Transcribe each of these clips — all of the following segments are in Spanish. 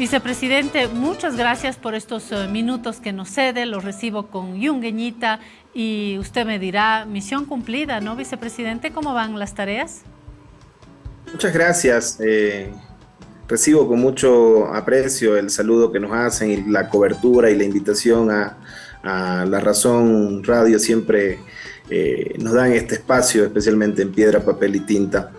Vicepresidente, muchas gracias por estos minutos que nos cede. Los recibo con yungueñita y usted me dirá, misión cumplida, ¿no, vicepresidente? ¿Cómo van las tareas? Muchas gracias. Recibo con mucho aprecio el saludo que nos hacen y la cobertura y la invitación a La Razón Radio. Siempre nos dan este espacio, especialmente en piedra, papel y tinta.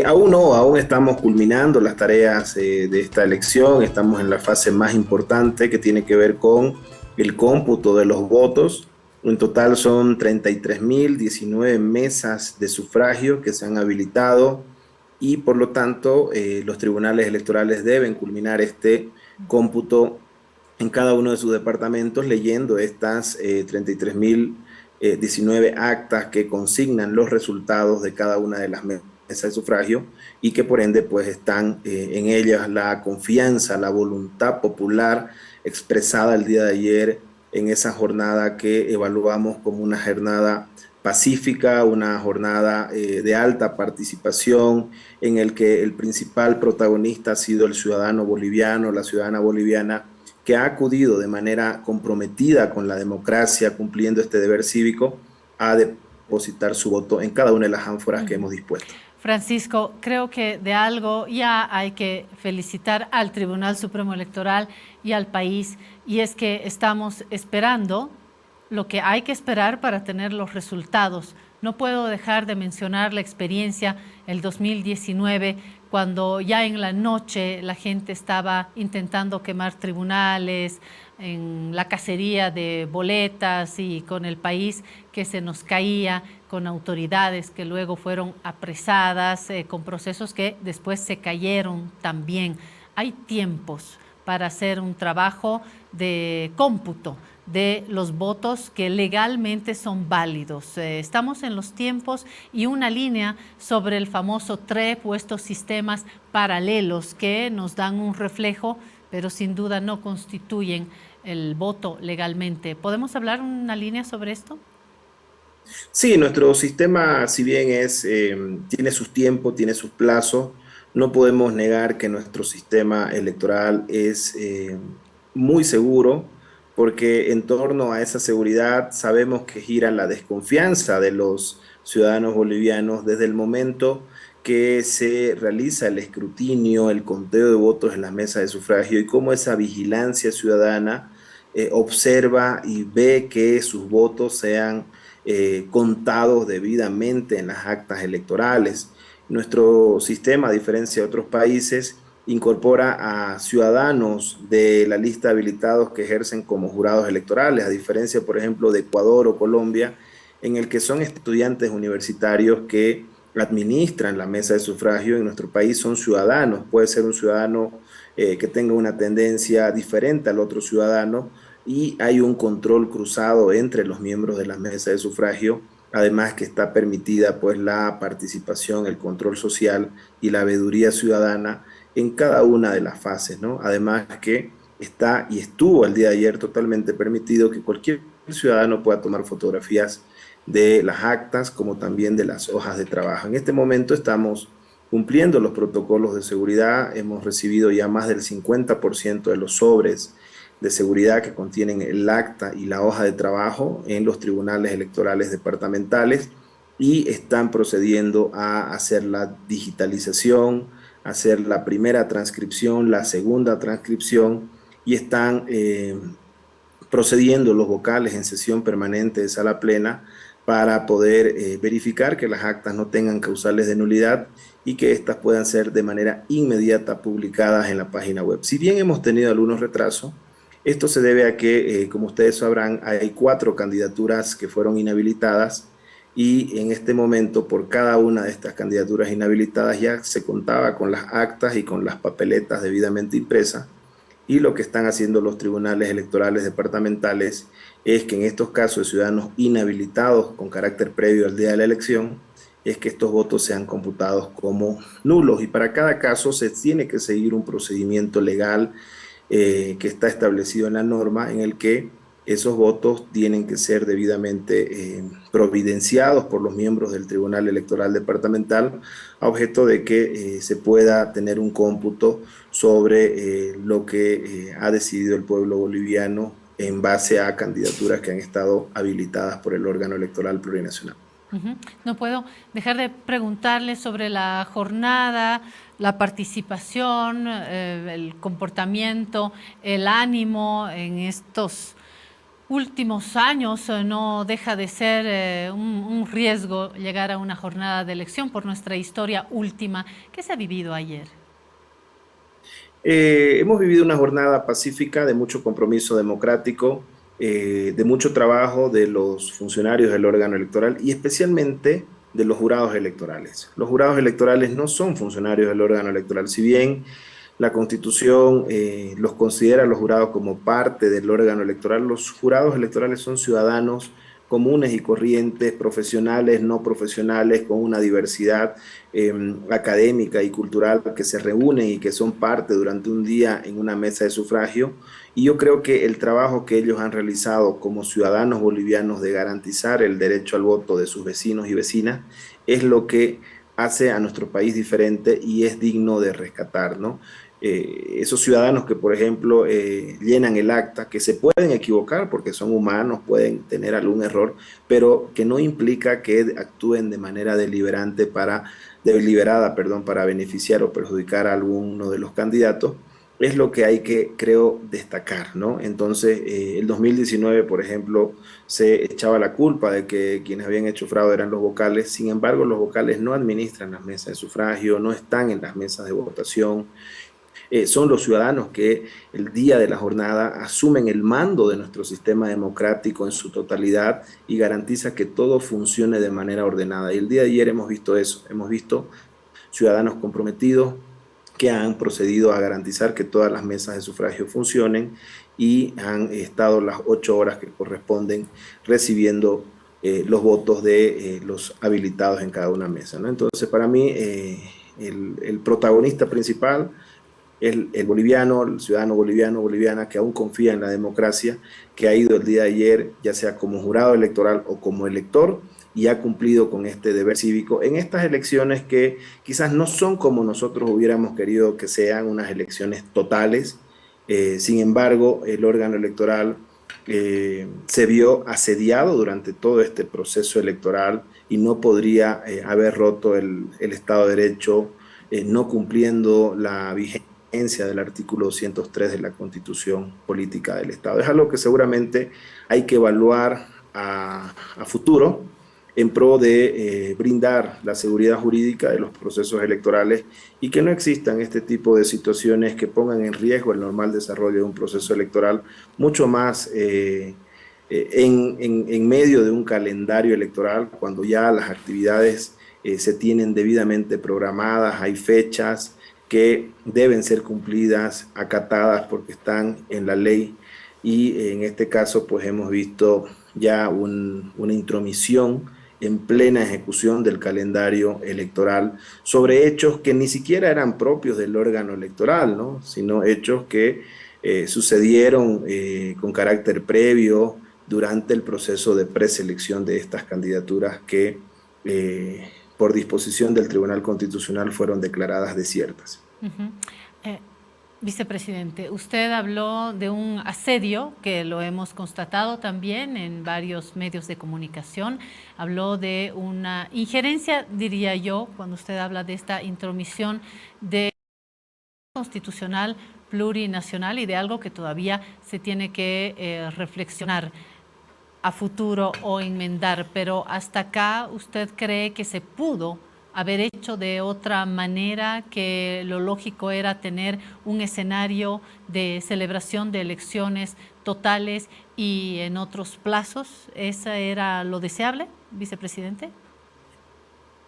Aún no, aún estamos culminando las tareas de esta elección. Estamos en la fase más importante que tiene que ver con el cómputo de los votos. En total son 33.019 mesas de sufragio que se han habilitado y por lo tanto los tribunales electorales deben culminar este cómputo en cada uno de sus departamentos leyendo estas 33.019 actas que consignan los resultados de cada una de las mesas de sufragio y que por ende pues están en ellas la confianza, la voluntad popular expresada el día de ayer en esa jornada que evaluamos como una jornada pacífica, una jornada de alta participación en el que el principal protagonista ha sido el ciudadano boliviano, la ciudadana boliviana, que ha acudido de manera comprometida con la democracia, cumpliendo este deber cívico, a depositar su voto en cada una de las ánforas que hemos dispuesto. Francisco, creo que de algo ya hay que felicitar al Tribunal Supremo Electoral y al país, y es que estamos esperando lo que hay que esperar para tener los resultados. No puedo dejar de mencionar la experiencia el 2019, cuando ya en la noche la gente estaba intentando quemar tribunales, en la cacería de boletas y con el país que se nos caía, con autoridades que luego fueron apresadas, con procesos que después se cayeron también. Hay tiempos para hacer un trabajo de cómputo de los votos que legalmente son válidos. Estamos en los tiempos y una línea sobre el famoso TREP o estos sistemas paralelos que nos dan un reflejo, pero sin duda no constituyen el voto legalmente. ¿Podemos hablar una línea sobre esto? Sí, nuestro sistema, si bien tiene sus tiempos, tiene sus plazos, no podemos negar que nuestro sistema electoral es muy seguro, porque en torno a esa seguridad sabemos que gira la desconfianza de los ciudadanos bolivianos desde el momento que se realiza el escrutinio, el conteo de votos en las mesas de sufragio y cómo esa vigilancia ciudadana observa y ve que sus votos sean contados debidamente en las actas electorales. Nuestro sistema, a diferencia de otros países, incorpora a ciudadanos de la lista de habilitados que ejercen como jurados electorales, a diferencia, por ejemplo, de Ecuador o Colombia, en el que son estudiantes universitarios que administran la mesa de sufragio. En nuestro país son ciudadanos, puede ser un ciudadano que tenga una tendencia diferente al otro ciudadano, y hay un control cruzado entre los miembros de la mesa de sufragio, además que está permitida pues la participación, el control social y la veeduría ciudadana en cada una de las fases, ¿no? Además que está y estuvo el día de ayer totalmente permitido que cualquier ciudadano pueda tomar fotografías de las actas como también de las hojas de trabajo. En este momento estamos cumpliendo los protocolos de seguridad, hemos recibido ya más del 50% de los sobres de seguridad que contienen el acta y la hoja de trabajo en los tribunales electorales departamentales, y están procediendo a hacer la digitalización, hacer la primera transcripción, la segunda transcripción, y están procediendo los vocales en sesión permanente de sala plena para poder verificar que las actas no tengan causales de nulidad y que éstas puedan ser de manera inmediata publicadas en la página web. Si bien hemos tenido algunos retrasos, esto se debe a que, como ustedes sabrán, hay 4 candidaturas que fueron inhabilitadas, y en este momento por cada una de estas candidaturas inhabilitadas ya se contaba con las actas y con las papeletas debidamente impresas. Y lo que están haciendo los tribunales electorales departamentales es que en estos casos de ciudadanos inhabilitados con carácter previo al día de la elección, es que estos votos sean computados como nulos. Y para cada caso se tiene que seguir un procedimiento legal que está establecido en la norma, en el que esos votos tienen que ser debidamente providenciados por los miembros del Tribunal Electoral Departamental a objeto de que se pueda tener un cómputo sobre lo que ha decidido el pueblo boliviano en base a candidaturas que han estado habilitadas por el órgano electoral plurinacional. No puedo dejar de preguntarle sobre la jornada, la participación, el comportamiento, el ánimo en estos últimos años. No deja de ser un riesgo llegar a una jornada de elección por nuestra historia última. ¿Qué se ha vivido ayer? Hemos vivido una jornada pacífica de mucho compromiso democrático, de mucho trabajo de los funcionarios del órgano electoral y especialmente de los jurados electorales. Los jurados electorales no son funcionarios del órgano electoral, si bien la Constitución los considera a los jurados como parte del órgano electoral. Los jurados electorales son ciudadanos comunes y corrientes, profesionales, no profesionales, con una diversidad académica y cultural que se reúnen y que son parte durante un día en una mesa de sufragio. Y yo creo que el trabajo que ellos han realizado como ciudadanos bolivianos de garantizar el derecho al voto de sus vecinos y vecinas es lo que hace a nuestro país diferente y es digno de rescatar, ¿no? Esos ciudadanos que, por ejemplo, llenan el acta, que se pueden equivocar porque son humanos, pueden tener algún error, pero que no implica que actúen de manera deliberada, perdón, para beneficiar o perjudicar a alguno de los candidatos, es lo que hay que, creo, destacar, ¿no? Entonces, el 2019, por ejemplo, se echaba la culpa de que quienes habían hecho fraude eran los vocales. Sin embargo, los vocales no administran las mesas de sufragio, no están en las mesas de votación. Son los ciudadanos que el día de la jornada asumen el mando de nuestro sistema democrático en su totalidad y garantiza que todo funcione de manera ordenada. Y el día de ayer hemos visto eso, hemos visto ciudadanos comprometidos que han procedido a garantizar que todas las mesas de sufragio funcionen y han estado las 8 horas que corresponden recibiendo los votos de los habilitados en cada una mesa, ¿no? Entonces, para mí, el protagonista principal el boliviano, el ciudadano boliviano, boliviana que aún confía en la democracia, que ha ido el día de ayer, ya sea como jurado electoral o como elector, y ha cumplido con este deber cívico en estas elecciones que quizás no son como nosotros hubiéramos querido que sean unas elecciones totales. Sin embargo, el órgano electoral se vio asediado durante todo este proceso electoral y no podría haber roto el Estado de Derecho, no cumpliendo la vigencia del artículo 203 de la Constitución Política del Estado. Es algo que seguramente hay que evaluar a futuro en pro de brindar la seguridad jurídica de los procesos electorales y que no existan este tipo de situaciones que pongan en riesgo el normal desarrollo de un proceso electoral, mucho más en medio de un calendario electoral, cuando ya las actividades se tienen debidamente programadas, hay fechas que deben ser cumplidas, acatadas porque están en la ley y en este caso pues hemos visto ya una intromisión en plena ejecución del calendario electoral sobre hechos que ni siquiera eran propios del órgano electoral, ¿no? Sino hechos que sucedieron con carácter previo durante el proceso de preselección de estas candidaturas que por disposición del Tribunal Constitucional fueron declaradas desiertas. Eh, Vicepresidente, usted habló de un asedio que lo hemos constatado también en varios medios de comunicación. Habló de una injerencia, diría yo, cuando usted habla de esta intromisión de constitucional plurinacional y de algo que todavía se tiene que reflexionar a futuro o enmendar, pero hasta acá usted cree que se pudo haber hecho de otra manera, que lo lógico era tener un escenario de celebración de elecciones totales y en otros plazos. ¿Esa era lo deseable, vicepresidente?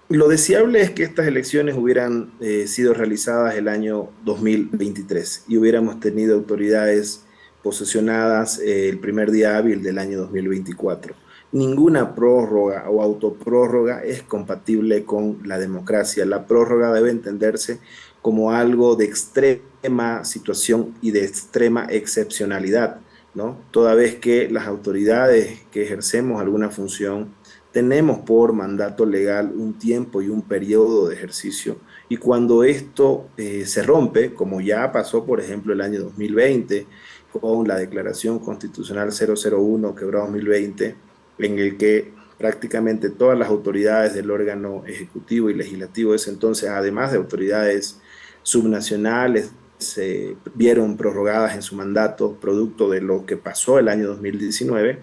Lo deseable es que estas elecciones hubieran sido realizadas el año 2023 y hubiéramos tenido autoridades posesionadas el primer día hábil del año 2024. Ninguna prórroga o autoprórroga es compatible con la democracia. La prórroga debe entenderse como algo de extrema situación y de extrema excepcionalidad. ¿no? Toda vez que las autoridades que ejercemos alguna función tenemos por mandato legal un tiempo y un periodo de ejercicio, y cuando esto se rompe, como ya pasó, por ejemplo, el año 2020, con la Declaración Constitucional 001/2020, en el que prácticamente todas las autoridades del órgano ejecutivo y legislativo de ese entonces, además de autoridades subnacionales, se vieron prorrogadas en su mandato producto de lo que pasó el año 2019,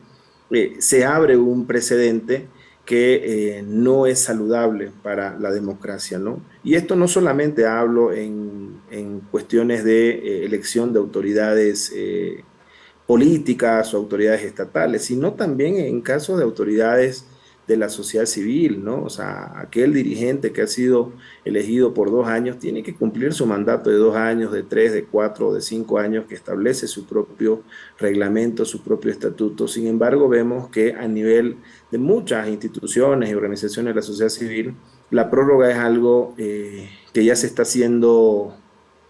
se abre un precedente que no es saludable para la democracia, ¿no? Y esto no solamente hablo en cuestiones de elección de autoridades políticas o autoridades estatales, sino también en casos de autoridades de la sociedad civil, ¿no? O sea, aquel dirigente que ha sido elegido por 2 años tiene que cumplir su mandato de 2 años, de 3, de 4 o de 5 años que establece su propio reglamento, su propio estatuto. Sin embargo, vemos que a nivel de muchas instituciones y organizaciones de la sociedad civil, la prórroga es algo que ya se está haciendo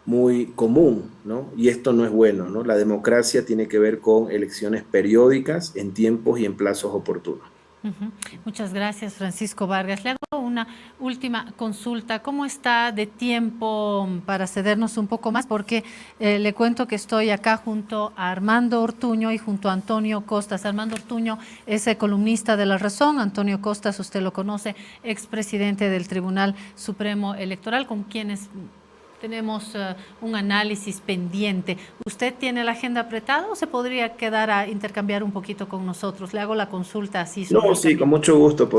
muy común, ¿no? Y esto no es bueno, ¿no? La democracia tiene que ver con elecciones periódicas en tiempos y en plazos oportunos. Ujú. Muchas gracias, Francisco Vargas. Le hago una última consulta. ¿Cómo está de tiempo para cedernos un poco más? Porque le cuento que estoy acá junto a Armando Ortuño y junto a Antonio Costas. Armando Ortuño es columnista de La Razón. Antonio Costas, usted lo conoce, expresidente del Tribunal Supremo Electoral, con quienes tenemos un análisis pendiente. ¿Usted tiene la agenda apretada o se podría quedar a intercambiar un poquito con nosotros? Le hago la consulta así sobre No, el sí, con camino. mucho gusto ¿Sí?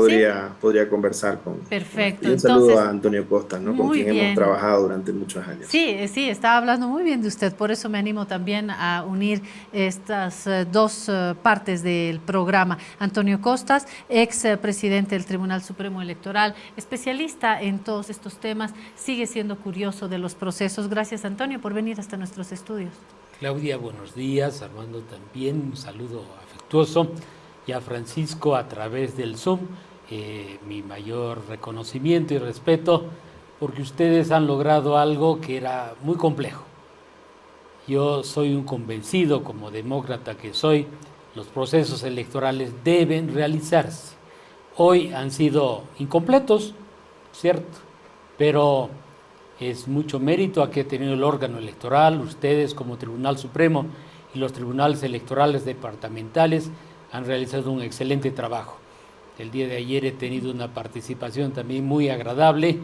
podría conversar con usted. Perfecto. Y un saludo Entonces, a Antonio Costa, ¿no? Con muy quien hemos bien. trabajado durante muchos años. Sí, sí, estaba hablando muy bien de usted, por eso me animo también a unir estas dos partes del programa. Antonio Costas, ex presidente del Tribunal Supremo Electoral, especialista en todos estos temas, sigue siendo curioso de los procesos. Gracias, Antonio, por venir hasta nuestros estudios. Claudia, buenos días. Armando también, un saludo afectuoso. Y a Francisco a través del Zoom, mi mayor reconocimiento y respeto, porque ustedes han logrado algo que era muy complejo. Yo soy un convencido, como demócrata que soy, los procesos electorales deben realizarse. Hoy han sido incompletos, cierto, pero es mucho mérito a que ha tenido el órgano electoral, ustedes como Tribunal Supremo y los tribunales electorales departamentales han realizado un excelente trabajo. El día de ayer he tenido una participación también muy agradable,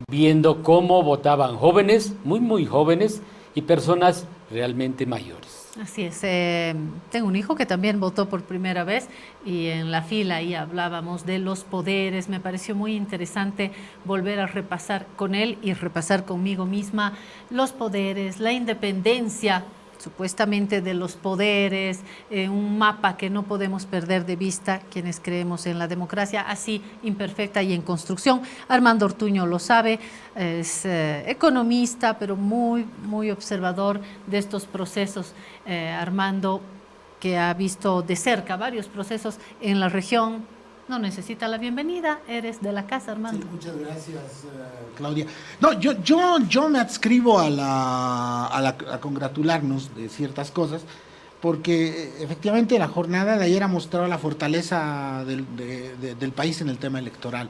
viendo cómo votaban jóvenes, muy jóvenes, y personas realmente mayores. Así es. Tengo un hijo que también votó por primera vez y en la fila ahí hablábamos de los poderes. Me pareció muy interesante volver a repasar con él y repasar conmigo misma los poderes, la independencia supuestamente de los poderes, un mapa que no podemos perder de vista quienes creemos en la democracia, así imperfecta y en construcción. Armando Ortuño lo sabe, es economista, pero muy observador de estos procesos. Armando, que ha visto de cerca varios procesos en la región, no necesita la bienvenida, eres de la casa, Armando. Sí, muchas gracias, Claudia. No, yo me adscribo a congratularnos de ciertas cosas, porque efectivamente la jornada de ayer ha mostrado la fortaleza del país en el tema electoral.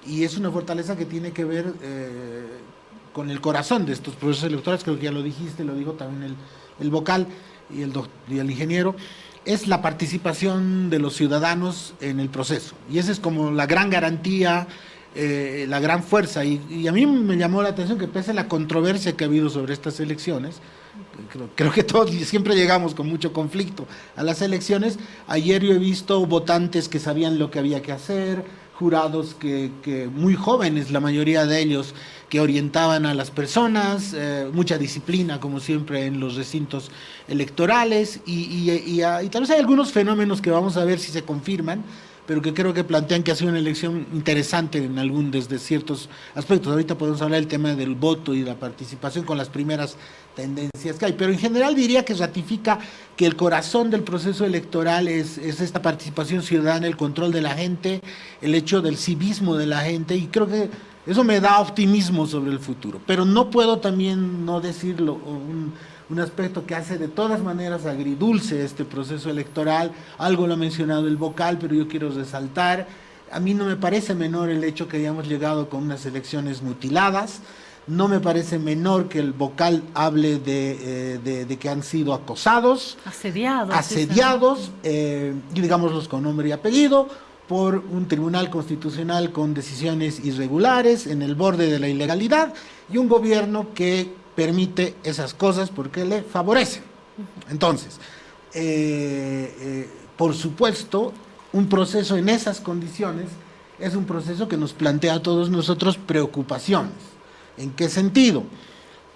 Y es una fortaleza que tiene que ver con el corazón de estos procesos electorales, creo que ya lo dijiste, lo dijo también el vocal y el ingeniero. Es la participación de los ciudadanos en el proceso. Y esa es como la gran garantía, la gran fuerza. Y a mí me llamó la atención que pese a la controversia que ha habido sobre estas elecciones, creo que todos siempre llegamos con mucho conflicto a las elecciones. Ayer yo he visto votantes que sabían lo que había que hacer, jurados que muy jóvenes, la mayoría de ellos, que orientaban a las personas, mucha disciplina, como siempre, en los recintos electorales, y tal vez hay algunos fenómenos que vamos a ver si se confirman, pero que creo que plantean que ha sido una elección interesante desde ciertos aspectos. Ahorita podemos hablar del tema del voto y la participación con las primeras tendencias que hay, pero en general diría que ratifica que el corazón del proceso electoral es esta participación ciudadana, el control de la gente, el hecho del civismo de la gente, y creo que eso me da optimismo sobre el futuro. Pero no puedo también no decirlo, un aspecto que hace de todas maneras agridulce este proceso electoral. Algo lo ha mencionado el vocal, pero yo quiero resaltar, a mí no me parece menor el hecho que hayamos llegado con unas elecciones mutiladas. No me parece menor que el vocal hable de que han sido acosados, asediados, y digámoslos con nombre y apellido, por un tribunal constitucional con decisiones irregulares, en el borde de la ilegalidad, y un gobierno que permite esas cosas porque le favorecen. Entonces, por supuesto, un proceso en esas condiciones es un proceso que nos plantea a todos nosotros preocupaciones. ¿En qué sentido?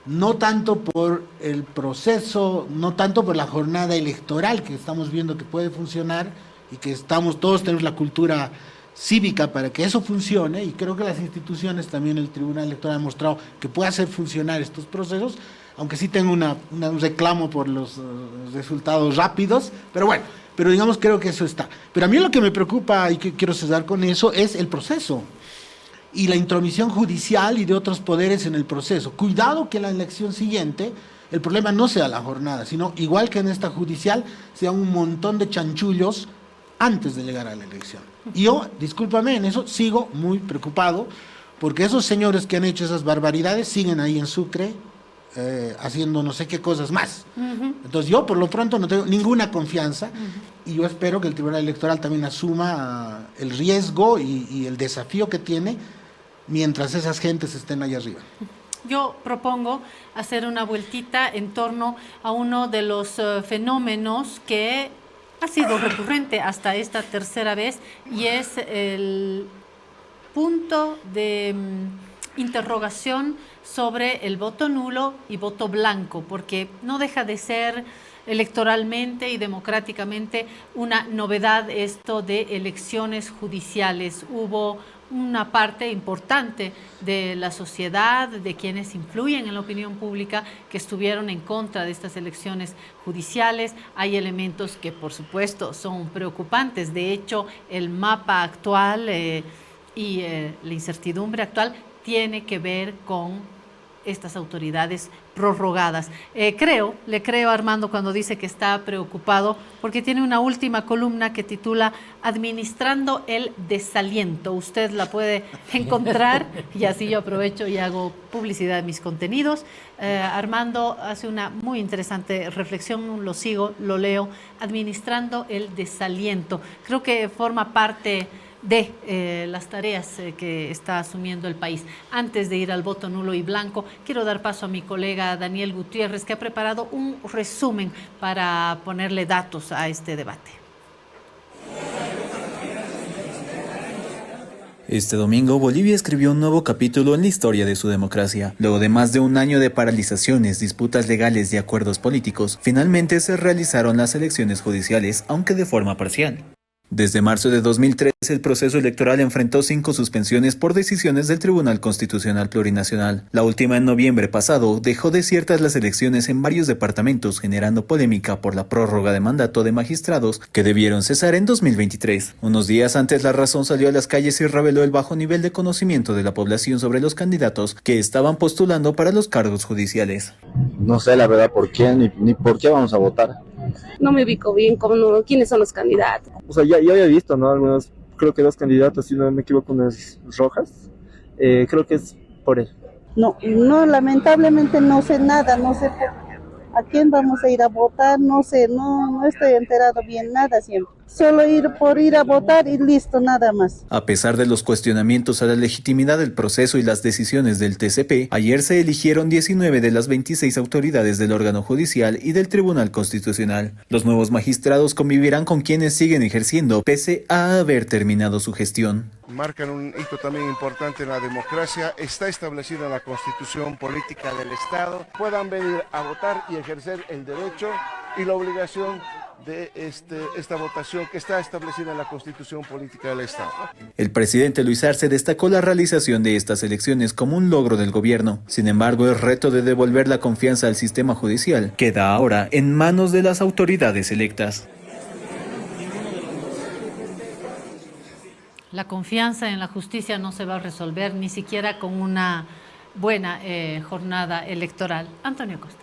No tanto por el proceso, no tanto por la jornada electoral que estamos viendo que puede funcionar y que todos tenemos la cultura cívica para que eso funcione, y creo que las instituciones, también el Tribunal Electoral, ha mostrado que puede hacer funcionar estos procesos, aunque sí tengo un reclamo por los resultados rápidos, pero bueno, pero digamos, creo que eso está. Pero a mí lo que me preocupa, y que quiero cesar con eso, es el proceso y la intromisión judicial y de otros poderes en el proceso. Cuidado que en la elección siguiente el problema no sea la jornada, sino, igual que en esta judicial, sea un montón de chanchullos antes de llegar a la elección. Y yo, discúlpame, en eso sigo muy preocupado, porque esos señores que han hecho esas barbaridades siguen ahí en Sucre, haciendo no sé qué cosas más. Entonces yo por lo pronto no tengo ninguna confianza, y yo espero que el Tribunal Electoral también asuma el riesgo y el desafío que tiene mientras esas gentes estén ahí arriba. Yo propongo hacer una vueltita en torno a uno de los fenómenos que ha sido recurrente hasta esta tercera vez, y es el punto de interrogación sobre el voto nulo y voto blanco, porque no deja de ser electoralmente y democráticamente una novedad esto de elecciones judiciales. Hubo una parte importante de la sociedad, de quienes influyen en la opinión pública, que estuvieron en contra de estas elecciones judiciales. Hay elementos que, por supuesto, son preocupantes. De hecho, el mapa actual y la incertidumbre actual tiene que ver con estas autoridades prorrogadas. Le creo a Armando cuando dice que está preocupado, porque tiene una última columna que titula Administrando el desaliento. Usted la puede encontrar, y así yo aprovecho y hago publicidad de mis contenidos. Armando hace una muy interesante reflexión, lo sigo, lo leo, Administrando el desaliento. Creo que forma parte de las tareas que está asumiendo el país. Antes de ir al voto nulo y blanco, quiero dar paso a mi colega Daniel Gutiérrez, que ha preparado un resumen para ponerle datos a este debate. Este domingo, Bolivia escribió un nuevo capítulo en la historia de su democracia. Luego de más de un año de paralizaciones, disputas legales y acuerdos políticos, finalmente se realizaron las elecciones judiciales, aunque de forma parcial. Desde marzo de 2013, el proceso electoral enfrentó 5 suspensiones por decisiones del Tribunal Constitucional Plurinacional. La última, en noviembre pasado, dejó desiertas las elecciones en varios departamentos, generando polémica por la prórroga de mandato de magistrados que debieron cesar en 2023. Unos días antes, La Razón salió a las calles y reveló el bajo nivel de conocimiento de la población sobre los candidatos que estaban postulando para los cargos judiciales. No sé la verdad por quién ni por qué vamos a votar. No me ubico bien quiénes son los candidatos. O sea, ya había visto, ¿no? Algunos, creo que 2 candidatos, si no me equivoco, unas rojas. Creo que es por él. No, lamentablemente no sé nada, no sé a quién vamos a ir a votar, no sé, no estoy enterado bien nada siempre. Solo ir a votar y listo, nada más. A pesar de los cuestionamientos a la legitimidad del proceso y las decisiones del TCP, ayer se eligieron 19 de las 26 autoridades del órgano judicial y del Tribunal Constitucional. Los nuevos magistrados convivirán con quienes siguen ejerciendo, pese a haber terminado su gestión. Marcan un hito también importante en la democracia. Está establecida la Constitución Política del Estado. Puedan venir a votar y ejercer el derecho y la obligación de esta votación que está establecida en la Constitución Política del Estado. El presidente Luis Arce destacó la realización de estas elecciones como un logro del gobierno. Sin embargo, el reto de devolver la confianza al sistema judicial queda ahora en manos de las autoridades electas. La confianza en la justicia no se va a resolver ni siquiera con una buena jornada electoral. Antonio Costas.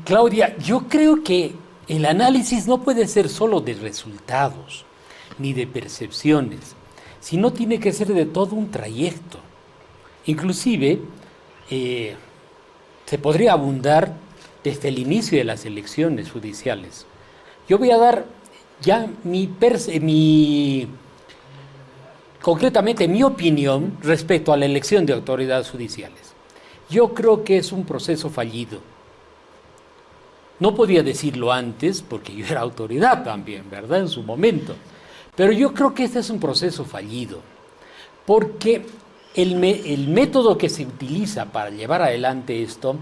Claudia, yo creo que el análisis no puede ser solo de resultados ni de percepciones, sino tiene que ser de todo un trayecto. Inclusive, se podría abundar desde el inicio de las elecciones judiciales. Yo voy a dar ya concretamente mi opinión respecto a la elección de autoridades judiciales. Yo creo que es un proceso fallido. No podía decirlo antes porque yo era autoridad también, ¿verdad? En su momento. Pero yo creo que este es un proceso fallido porque el método que se utiliza para llevar adelante esto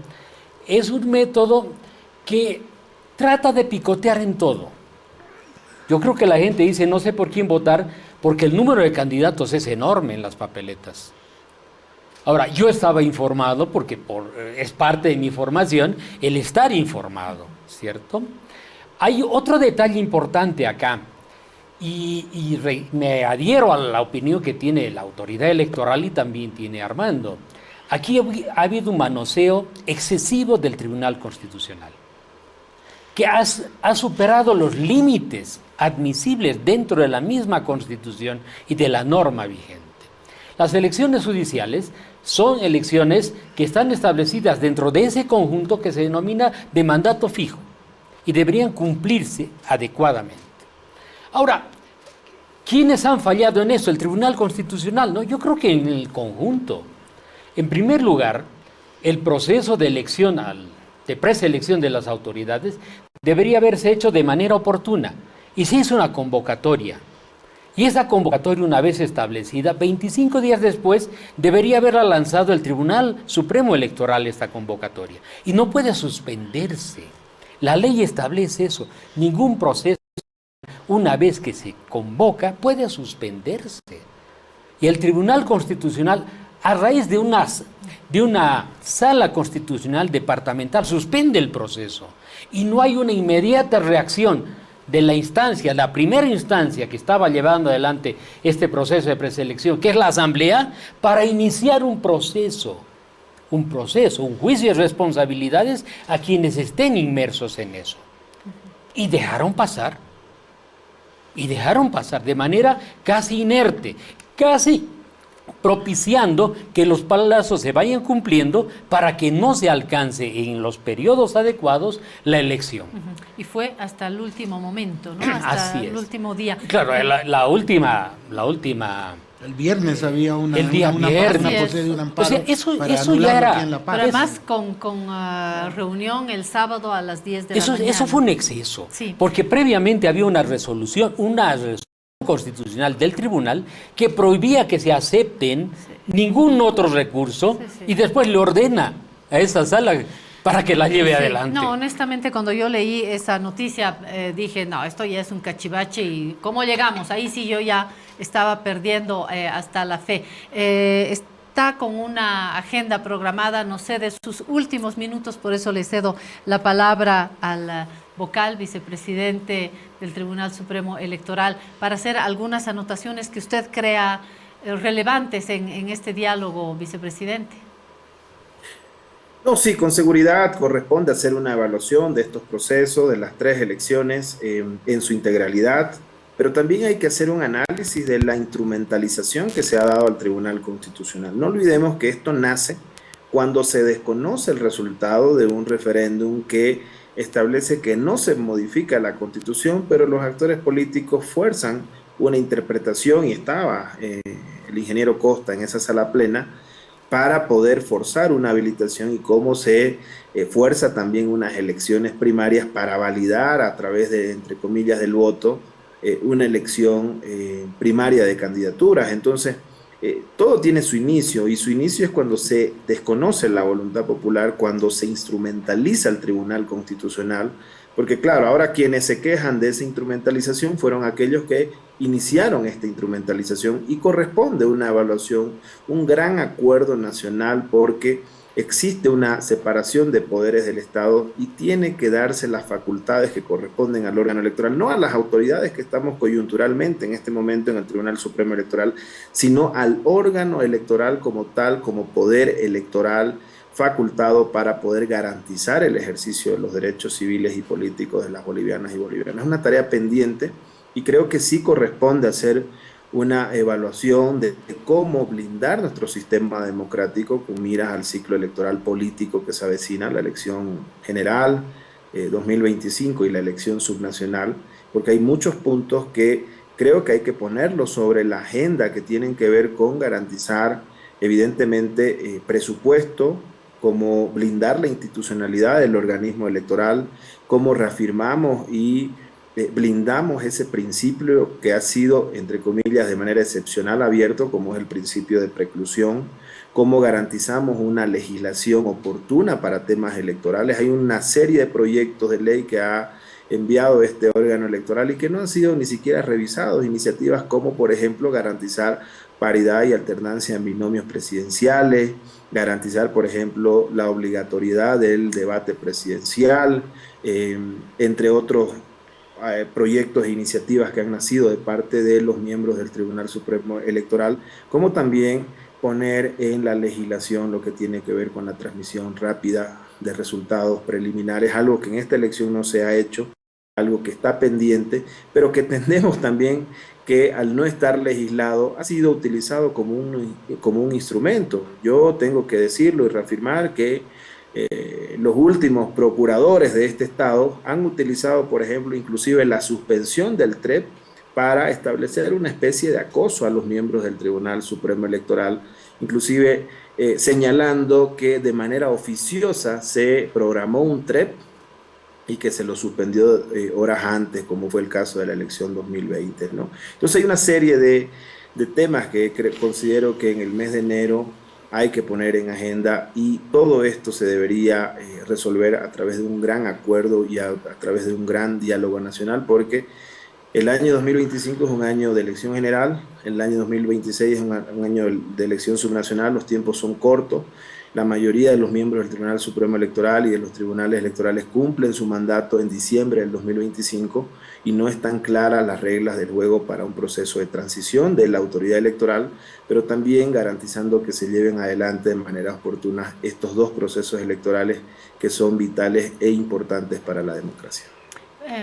es un método que trata de picotear en todo. Yo creo que la gente dice, no sé por quién votar, porque el número de candidatos es enorme en las papeletas. Ahora, yo estaba informado, porque es parte de mi formación, el estar informado, ¿cierto? Hay otro detalle importante acá, me adhiero a la opinión que tiene la autoridad electoral y también tiene Armando. Aquí ha habido un manoseo excesivo del Tribunal Constitucional, que ha superado los límites admisibles dentro de la misma Constitución y de la norma vigente. Las elecciones judiciales son elecciones que están establecidas dentro de ese conjunto que se denomina de mandato fijo y deberían cumplirse adecuadamente. Ahora, ¿quiénes han fallado en eso? El Tribunal Constitucional, ¿no? Yo creo que en el conjunto. En primer lugar, el proceso de elección, de preselección de las autoridades, debería haberse hecho de manera oportuna. Y se hizo una convocatoria. Y esa convocatoria, una vez establecida, 25 días después, debería haberla lanzado el Tribunal Supremo Electoral, esta convocatoria. Y no puede suspenderse. La ley establece eso. Ningún proceso, una vez que se convoca, puede suspenderse. Y el Tribunal Constitucional, a raíz de una sala constitucional departamental, suspende el proceso. Y no hay una inmediata reacción de la instancia, la primera instancia que estaba llevando adelante este proceso de preselección, que es la Asamblea, para iniciar un juicio de responsabilidades a quienes estén inmersos en eso. Y dejaron pasar de manera casi inerte, casi propiciando que los plazos se vayan cumpliendo para que no se alcance en los periodos adecuados la elección. Y fue hasta el último momento, ¿no? Hasta el último día. Claro, la última. El viernes había una viernes. de un amparo. O sea, eso ya era. Pero además con reunión el sábado a las 10 de la mañana. Eso fue un exceso. Sí. Porque previamente había una resolución constitucional del tribunal que prohibía que se acepten ningún otro recurso y después le ordena a esa sala para que la lleve adelante. No, honestamente cuando yo leí esa noticia dije, no, esto ya es un cachivache y ¿cómo llegamos? Ahí sí yo ya estaba perdiendo hasta la fe. Está con una agenda programada, no sé, de sus últimos minutos, por eso le cedo la palabra al vocal, vicepresidente del Tribunal Supremo Electoral, para hacer algunas anotaciones que usted crea relevantes en este diálogo, vicepresidente. No, sí, con seguridad corresponde hacer una evaluación de estos procesos, de las 3 elecciones en su integralidad, pero también hay que hacer un análisis de la instrumentalización que se ha dado al Tribunal Constitucional. No olvidemos que esto nace cuando se desconoce el resultado de un referéndum que establece que no se modifica la Constitución, pero los actores políticos fuerzan una interpretación, y estaba el ingeniero Costa en esa sala plena, para poder forzar una habilitación y cómo se fuerza también unas elecciones primarias para validar a través de, entre comillas, del voto, una elección primaria de candidaturas. Entonces, todo tiene su inicio, y su inicio es cuando se desconoce la voluntad popular, cuando se instrumentaliza el Tribunal Constitucional, porque claro, ahora quienes se quejan de esa instrumentalización fueron aquellos que iniciaron esta instrumentalización, y corresponde una evaluación, un gran acuerdo nacional, porque existe una separación de poderes del Estado y tiene que darse las facultades que corresponden al órgano electoral, no a las autoridades que estamos coyunturalmente en este momento en el Tribunal Supremo Electoral, sino al órgano electoral como tal, como poder electoral facultado para poder garantizar el ejercicio de los derechos civiles y políticos de las bolivianas y bolivianos. Es una tarea pendiente y creo que sí corresponde hacer una evaluación de cómo blindar nuestro sistema democrático con miras al ciclo electoral político que se avecina, la elección general 2025 y la elección subnacional, porque hay muchos puntos que creo que hay que ponerlos sobre la agenda que tienen que ver con garantizar evidentemente presupuesto, cómo blindar la institucionalidad del organismo electoral, cómo reafirmamos y blindamos ese principio que ha sido, entre comillas, de manera excepcional abierto, como es el principio de preclusión, cómo garantizamos una legislación oportuna para temas electorales. Hay una serie de proyectos de ley que ha enviado este órgano electoral y que no han sido ni siquiera revisados, iniciativas como, por ejemplo, garantizar paridad y alternancia en binomios presidenciales, garantizar, por ejemplo, la obligatoriedad del debate presidencial, entre otros proyectos e iniciativas que han nacido de parte de los miembros del Tribunal Supremo Electoral, como también poner en la legislación lo que tiene que ver con la transmisión rápida de resultados preliminares, algo que en esta elección no se ha hecho, algo que está pendiente, pero que entendemos también que al no estar legislado ha sido utilizado como un instrumento. Yo tengo que decirlo y reafirmar que los últimos procuradores de este estado han utilizado, por ejemplo, inclusive la suspensión del TREP para establecer una especie de acoso a los miembros del Tribunal Supremo Electoral, inclusive señalando que de manera oficiosa se programó un TREP y que se lo suspendió horas antes, como fue el caso de la elección 2020, ¿no? Entonces hay una serie de temas que considero que en el mes de enero hay que poner en agenda y todo esto se debería resolver a través de un gran acuerdo y a través de un gran diálogo nacional, porque el año 2025 es un año de elección general, el año 2026 es un año de elección subnacional, los tiempos son cortos, la mayoría de los miembros del Tribunal Supremo Electoral y de los tribunales electorales cumplen su mandato en diciembre del 2025 y no están claras las reglas del juego para un proceso de transición de la autoridad electoral, pero también garantizando que se lleven adelante de manera oportuna estos dos procesos electorales que son vitales e importantes para la democracia.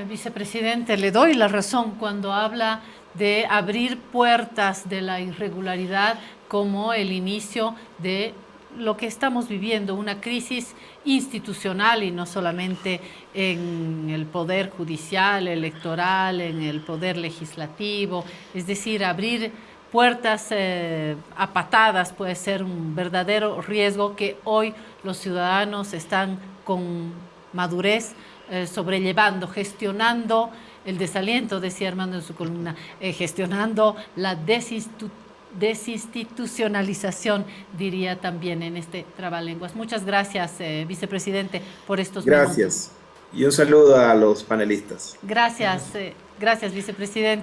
Vicepresidente, le doy la razón cuando habla de abrir puertas de la irregularidad como el inicio de lo que estamos viviendo, una crisis institucional y no solamente en el poder judicial, electoral, en el poder legislativo, es decir, abrir puertas a patadas puede ser un verdadero riesgo que hoy los ciudadanos están con madurez sobrellevando, gestionando el desaliento, decía Armando en su columna, gestionando la desinstitucionalización, diría también en este trabalenguas. Muchas gracias, vicepresidente, por estos minutos. Gracias. Y un saludo a los panelistas. Gracias, gracias, vicepresidente.